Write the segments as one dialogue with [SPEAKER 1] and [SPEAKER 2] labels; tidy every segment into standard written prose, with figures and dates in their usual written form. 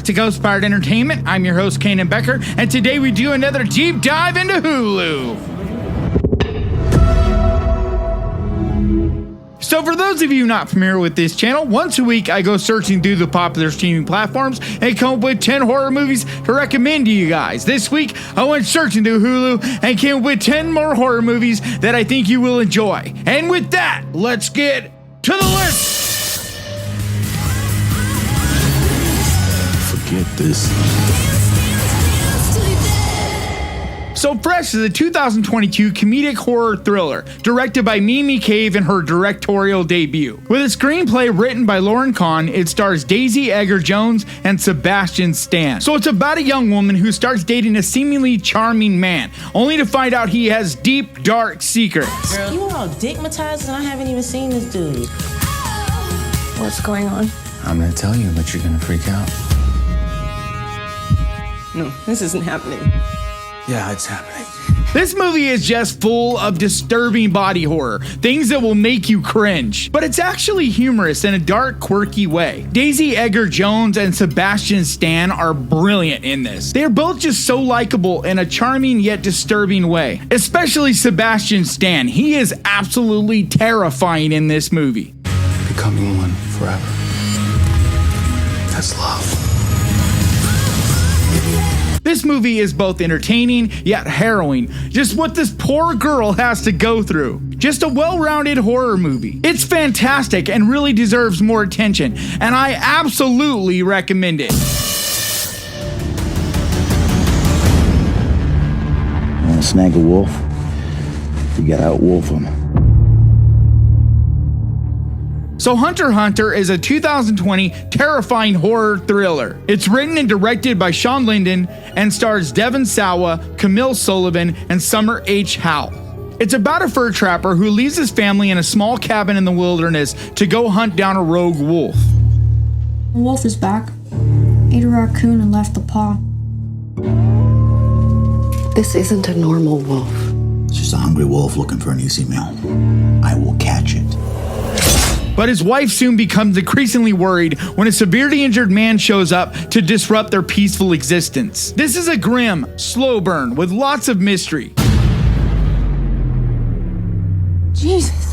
[SPEAKER 1] back to Ghost Pirate Entertainment. I'm your host, Kanan Becker, and today we do another deep dive into Hulu. So for those of you not familiar with this channel, once a week I go searching through the popular streaming platforms and come up with 10 horror movies to recommend to you guys. This week I went searching through Hulu and came up with 10 more horror movies that I think you will enjoy. And with that, let's get to the list.
[SPEAKER 2] Forget this.
[SPEAKER 1] So Fresh is a 2022 comedic horror thriller directed by Mimi Cave in her directorial debut. With a screenplay written by Lauren Kahn, it stars Daisy Edgar-Jones and Sebastian Stan. So it's about a young woman who starts dating a seemingly charming man, only to find out he has deep, dark secrets.
[SPEAKER 3] Girl, you all digmatized and I haven't even seen this dude.
[SPEAKER 4] What's going on?
[SPEAKER 2] I'm gonna tell you, but you're gonna freak out.
[SPEAKER 4] No, this isn't happening.
[SPEAKER 2] Yeah, it's happening.
[SPEAKER 1] This movie is just full of disturbing body horror, things that will make you cringe. But it's actually humorous in a dark, quirky way. Daisy Edgar-Jones and Sebastian Stan are brilliant in this. They are both just so likable in a charming yet disturbing way. Especially Sebastian Stan. He is absolutely terrifying in this movie.
[SPEAKER 2] Becoming one forever. That's love.
[SPEAKER 1] This movie is both entertaining yet harrowing, just what this poor girl has to go through. Just a well-rounded horror movie. It's fantastic and really deserves more attention, and I absolutely recommend it.
[SPEAKER 5] Want to snag a wolf? You gotta outwolf him.
[SPEAKER 1] So Hunter x Hunter is a 2020 terrifying horror thriller. It's written and directed by Sean Linden and stars Devon Sawa, Camille Sullivan, and Summer H. Howell. It's about a fur trapper who leaves his family in a small cabin in the wilderness to go hunt down a rogue wolf.
[SPEAKER 6] The wolf is back. Ate a raccoon and left the paw.
[SPEAKER 4] This isn't a normal wolf.
[SPEAKER 5] It's just a hungry wolf looking for an easy meal. I will catch it.
[SPEAKER 1] But his wife soon becomes increasingly worried when a severely injured man shows up to disrupt their peaceful existence. This is a grim, slow burn with lots of mystery.
[SPEAKER 6] Jesus.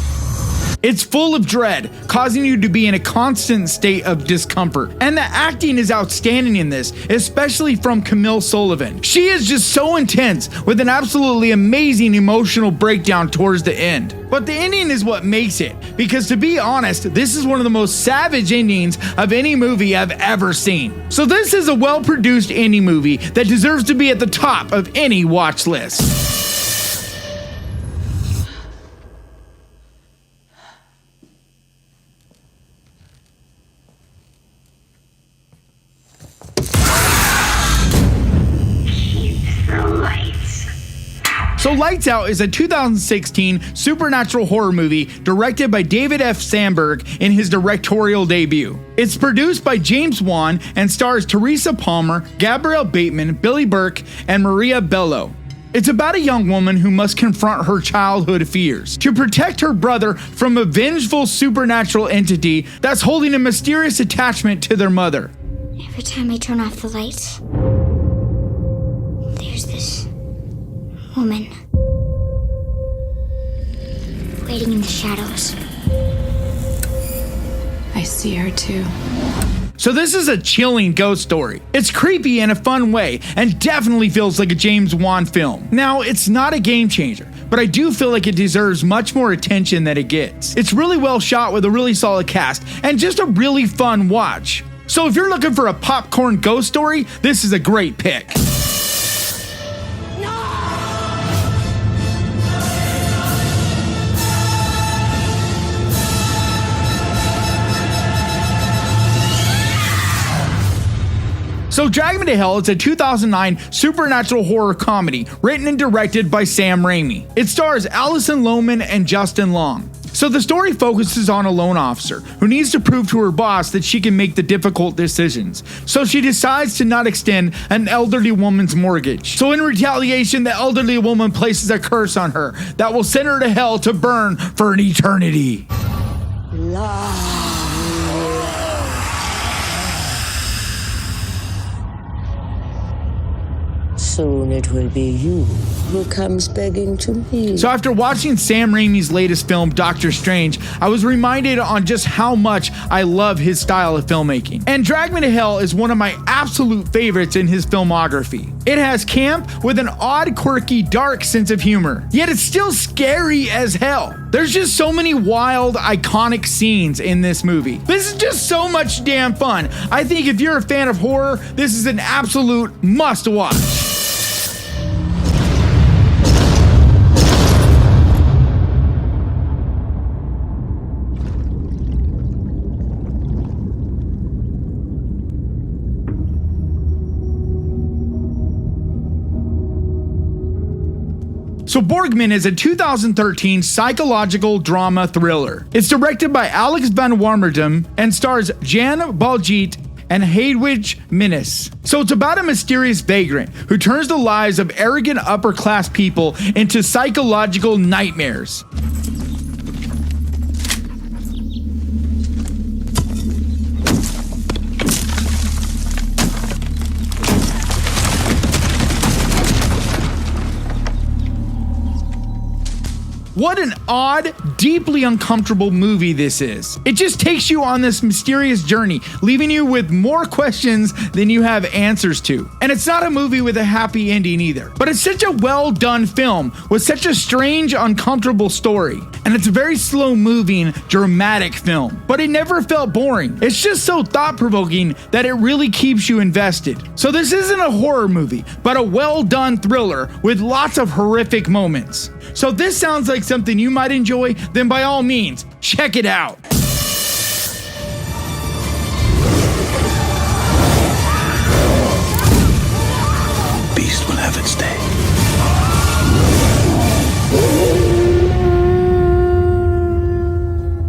[SPEAKER 1] It's full of dread, causing you to be in a constant state of discomfort. And the acting is outstanding in this, especially from Camille Sullivan. She is just so intense with an absolutely amazing emotional breakdown towards the end. But the ending is what makes it, because to be honest, this is one of the most savage endings of any movie I've ever seen. So this is a well-produced indie movie that deserves to be at the top of any watch list. So Lights Out is a 2016 supernatural horror movie directed by David F. Sandberg in his directorial debut. It's produced by James Wan and stars Teresa Palmer, Gabrielle Bateman, Billy Burke, and Maria Bello. It's about a young woman who must confront her childhood fears to protect her brother from a vengeful supernatural entity that's holding a mysterious attachment to their mother.
[SPEAKER 7] Every time I turn off the lights, there's this woman waiting in the shadows.
[SPEAKER 4] I see her too.
[SPEAKER 1] So this is a chilling ghost story. It's creepy in a fun way and definitely feels like a James Wan film. Now, it's not a game changer, but I do feel like it deserves much more attention than it gets. It's really well shot with a really solid cast and just a really fun watch. So if you're looking for a popcorn ghost story, this is a great pick. So Drag Me to Hell is a 2009 supernatural horror comedy written and directed by Sam Raimi. It stars Alison Lohman and Justin Long. So the story focuses on a loan officer who needs to prove to her boss that she can make the difficult decisions. So she decides to not extend an elderly woman's mortgage. So in retaliation, the elderly woman places a curse on her that will send her to hell to burn for an eternity.
[SPEAKER 3] soon it will be you who comes begging to me.
[SPEAKER 1] So after watching Sam Raimi's latest film, Doctor Strange, I was reminded on just how much I love his style of filmmaking. And Drag Me to Hell is one of my absolute favorites in his filmography. It has camp with an odd, quirky, dark sense of humor, yet it's still scary as hell. There's just so many wild, iconic scenes in this movie. This is just so much damn fun. I think if you're a fan of horror, this is an absolute must watch. So Borgman is a 2013 psychological drama thriller. It's directed by Alex van Warmerdam and stars Jan Baljeet and Hedwig Minnis. So it's about a mysterious vagrant who turns the lives of arrogant upper-class people into psychological nightmares. What an odd, deeply uncomfortable movie this is. It just takes you on this mysterious journey, leaving you with more questions than you have answers to. And it's not a movie with a happy ending either, but it's such a well done film with such a strange, uncomfortable story. And it's a very slow moving, dramatic film, but it never felt boring. It's just so thought provoking that it really keeps you invested. So this isn't a horror movie, but a well done thriller with lots of horrific moments. So if this sounds like something you might enjoy, then by all means, check it out.
[SPEAKER 5] Beast will have its day.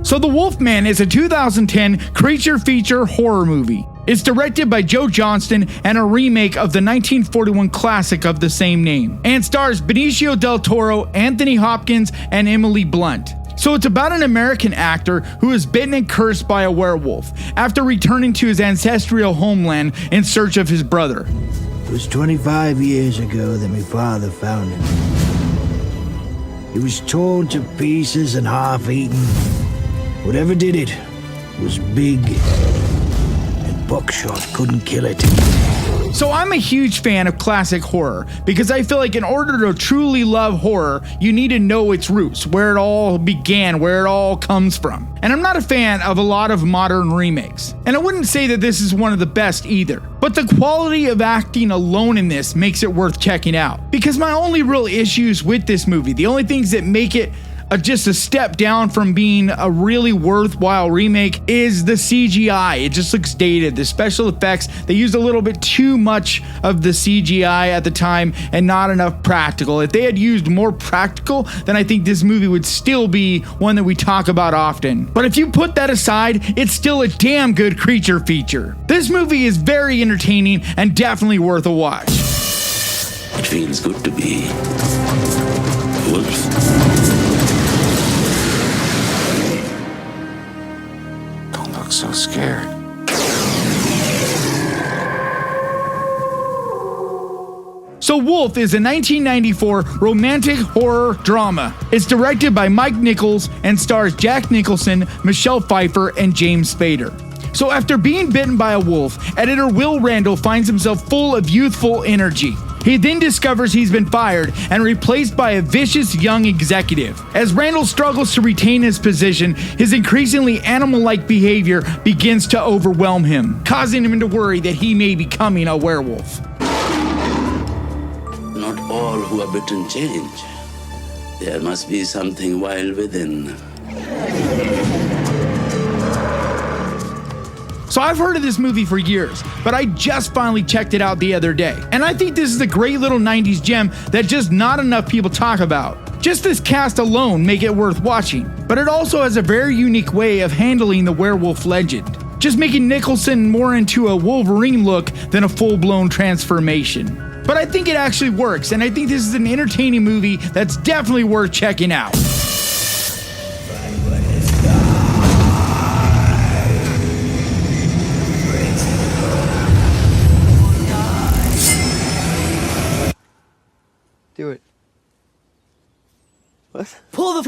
[SPEAKER 1] So The Wolfman is a 2010 creature feature horror movie. It's directed by Joe Johnston and a remake of the 1941 classic of the same name, and stars Benicio del Toro, Anthony Hopkins, and Emily Blunt. So it's about an American actor who is bitten and cursed by a werewolf after returning to his ancestral homeland in search of his brother.
[SPEAKER 8] It was 25 years ago that my father found him. He was torn to pieces and half-eaten. Whatever did it was big, and buckshot couldn't kill it.
[SPEAKER 1] So I'm a huge fan of classic horror because I feel like in order to truly love horror, you need to know its roots, where it all began, where it all comes from. And I'm not a fan of a lot of modern remakes. And I wouldn't say that this is one of the best either. But the quality of acting alone in this makes it worth checking out. Because my only real issues with this movie, the only things that make it just a step down from being a really worthwhile remake, is the CGI. It just looks dated. The special effects, they used a little bit too much of the CGI at the time and not enough practical. If they had used more practical, then I think this movie would still be one that we talk about often. But if you put that aside, it's still a damn good creature feature. This movie is very entertaining and definitely worth a watch.
[SPEAKER 9] It feels good to be a wolf.
[SPEAKER 2] So scared.
[SPEAKER 1] So Wolf is a 1994 romantic horror drama. It's directed by Mike Nichols and stars Jack Nicholson, Michelle Pfeiffer, and James Spader. So after being bitten by a wolf, editor Will Randall finds himself full of youthful energy. He then discovers he's been fired and replaced by a vicious young executive. As Randall struggles to retain his position, his increasingly animal-like behavior begins to overwhelm him, causing him to worry that he may be becoming a werewolf.
[SPEAKER 9] Not all who are bitten change. There must be something wild within.
[SPEAKER 1] So I've heard of this movie for years, but I just finally checked it out the other day. And I think this is a great little 90s gem that just not enough people talk about. Just this cast alone make it worth watching, but it also has a very unique way of handling the werewolf legend, just making Nicholson more into a Wolverine look than a full-blown transformation. But I think it actually works, and I think this is an entertaining movie that's definitely worth checking out.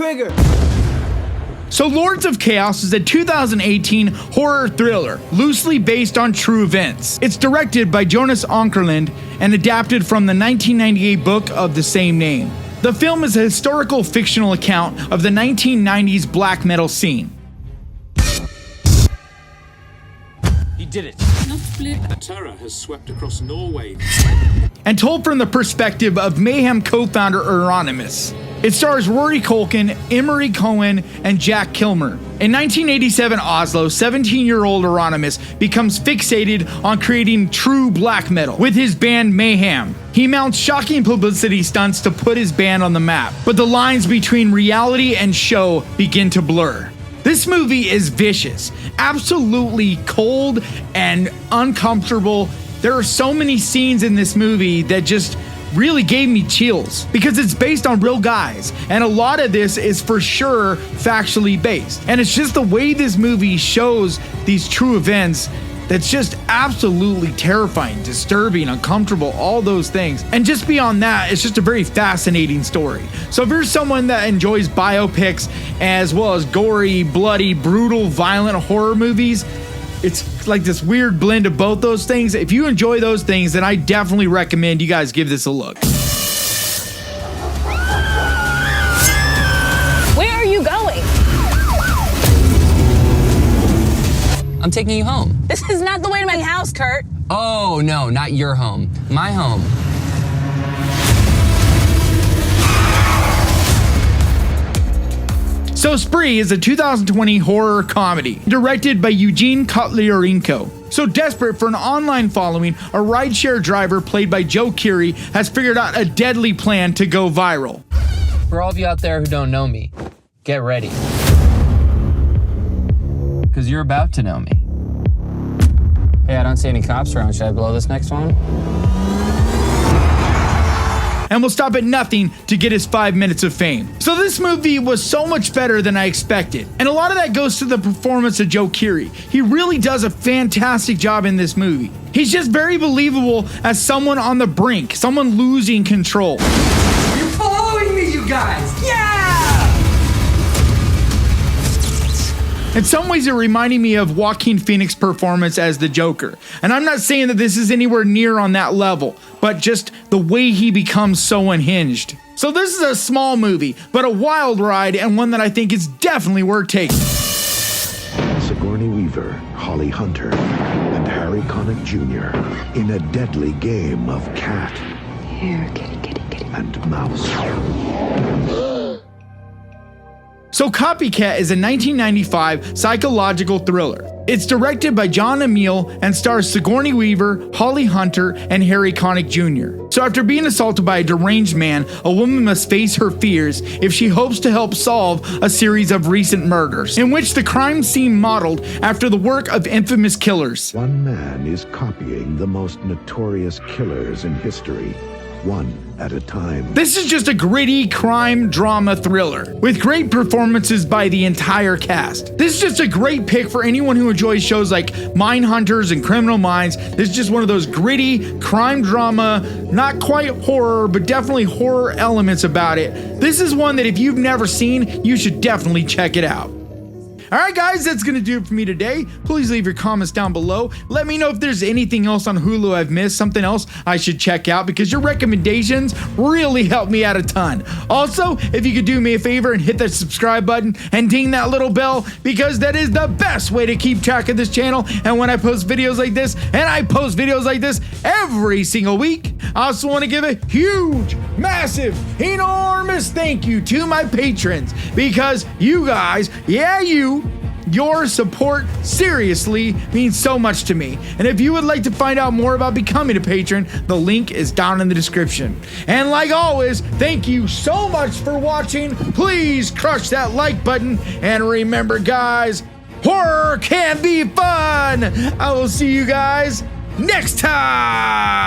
[SPEAKER 8] trigger.
[SPEAKER 1] So Lords of Chaos is a 2018 horror thriller, loosely based on true events. It's directed by Jonas Åkerlund and adapted from the 1998 book of the same name. The film is a historical fictional account of the 1990s black metal scene.
[SPEAKER 10] He did it. Terror has swept across Norway.
[SPEAKER 1] And told from the perspective of Mayhem co-founder Euronymous. It stars Rory Culkin, Emery Cohen, and Jack Kilmer. In 1987 Oslo, 17-year-old Euronymous becomes fixated on creating true black metal with his band Mayhem. He mounts shocking publicity stunts to put his band on the map, but the lines between reality and show begin to blur. This movie is vicious, absolutely cold and uncomfortable. There are so many scenes in this movie that just really gave me chills because it's based on real guys, and a lot of this is for sure factually based. And it's just the way this movie shows these true events that's just absolutely terrifying, disturbing, uncomfortable, all those things. And just beyond that, it's just a very fascinating story. So if you're someone that enjoys biopics as well as gory, bloody, brutal, violent horror movies, it's like this weird blend of both those things. If you enjoy those things, then I definitely recommend you guys give this a look.
[SPEAKER 11] Where are you going?
[SPEAKER 12] I'm taking you home.
[SPEAKER 11] This is not the way to my house, Kurt.
[SPEAKER 12] Oh, no, not your home. My home.
[SPEAKER 1] So Spree is a 2020 horror comedy directed by Eugene Kotlyarenko. So desperate for an online following, a rideshare driver played by Joe Keery has figured out a deadly plan to go viral.
[SPEAKER 12] For all of you out there who don't know me, get ready. Because you're about to know me. Hey, I don't see any cops around. Should I blow this next one?
[SPEAKER 1] And will stop at nothing to get his 5 minutes of fame. So this movie was so much better than I expected. And a lot of that goes to the performance of Joe Keery. He really does a fantastic job in this movie. He's just very believable as someone on the brink, someone losing control.
[SPEAKER 13] You're following me, you guys! Yeah!
[SPEAKER 1] In some ways, it reminded me of Joaquin Phoenix's performance as the Joker. And I'm not saying that this is anywhere near on that level, but just the way he becomes so unhinged. So this is a small movie, but a wild ride, and one that I think is definitely worth taking.
[SPEAKER 14] Sigourney Weaver, Holly Hunter, and Harry Connick Jr. in a deadly game of cat.
[SPEAKER 4] Here, kitty, kitty, kitty.
[SPEAKER 14] And mouse.
[SPEAKER 1] So Copycat is a 1995 psychological thriller. It's directed by John Emile and stars Sigourney Weaver, Holly Hunter, and Harry Connick Jr. So after being assaulted by a deranged man, a woman must face her fears if she hopes to help solve a series of recent murders, in which the crime scene modeled after the work of infamous killers.
[SPEAKER 14] One man is copying the most notorious killers in history, one at a time.
[SPEAKER 1] This is just a gritty crime drama thriller with great performances by the entire cast. This is just a great pick for anyone who enjoys shows like Mindhunters and Criminal Minds. This is just one of those gritty crime drama, not quite horror, but definitely horror elements about it. This is one that if you've never seen, you should definitely check it out. Alright guys, that's gonna do it for me today. Please leave your comments down below. Let me know if there's anything else on Hulu I've missed, something else I should check out, because your recommendations really help me out a ton. Also, if you could do me a favor and hit that subscribe button and ding that little bell, because that is the best way to keep track of this channel. And when I post videos like this, and I post videos like this every single week, I also want to give a huge, massive, enormous thank you to my patrons, because you guys, your support seriously means so much to me. And if you would like to find out more about becoming a patron, the link is down in the description. And like always, thank you so much for watching. Please crush that like button. And remember guys, horror can be fun. I will see you guys next time.